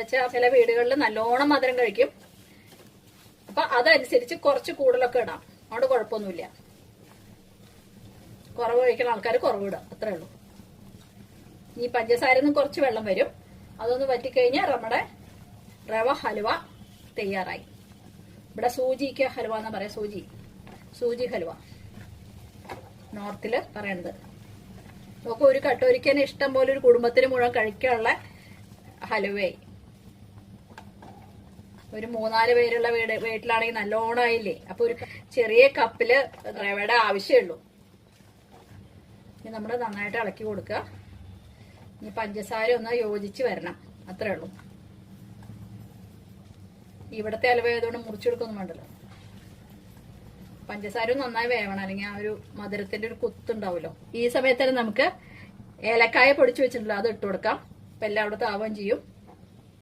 വെച്ചാൽ ചില വീടുകളിൽ നല്ലോണം മധുരം കഴിക്കും. അപ്പൊ അതനുസരിച്ച് കുറച്ച് കൂടുതലൊക്കെ ഇടാം. അതുകൊണ്ട് കുഴപ്പമൊന്നുമില്ല. കുറവ് കഴിക്കുന്ന ആൾക്കാർ കുറവ് ഇടാം, അത്രേ ഉള്ളൂ. ഈ പഞ്ചസാരന്ന് കുറച്ച് വെള്ളം വരും. അതൊന്ന് വറ്റിക്കഴിഞ്ഞാൽ നമ്മുടെ റവ ഹലുവ തയ്യാറായി. ഇവിടെ സൂചിക്ക് ഹലുവ എന്നാ പറയാ. സൂചി ഹലുവ നോർത്തില് പറയണത്. നമുക്ക് ഒരു കട്ടോരിക്കനെ ഇഷ്ടം പോലെ ഒരു കുടുംബത്തിന് മുഴുവൻ കഴിക്കാനുള്ള ഹലുവയായി. ഒരു 3-4 പേരുള്ള വീട്ടിലാണെങ്കിൽ നല്ലോണം ആയില്ലേ. അപ്പൊ ഒരു ചെറിയ കപ്പില് റവയുടെ ആവശ്യമുള്ളൂ. ഇനി നമ്മൾ നന്നായിട്ട് ഇളക്കി കൊടുക്കുക. ഇനി പഞ്ചസാര ഒന്ന് യോജിച്ച് വരണം, അത്രേ ഉള്ളൂ. ഇവിടത്തെ ഹലുവ ആയതുകൊണ്ട് മുറിച്ചെടുക്കൊന്നും വേണ്ടല്ലോ. പഞ്ചസാര നന്നായി വേവണം, അല്ലെങ്കിൽ ആ ഒരു മധുരത്തിന്റെ ഒരു കുത്തുണ്ടാവുമല്ലോ. ഈ സമയത്ത് തന്നെ നമുക്ക് ഏലക്കായ പൊടിച്ചു വെച്ചിട്ടുണ്ടല്ലോ, അത് ഇട്ട് കൊടുക്കാം. അപ്പൊ എല്ലാം അവിടെ താവുകയും ചെയ്യും.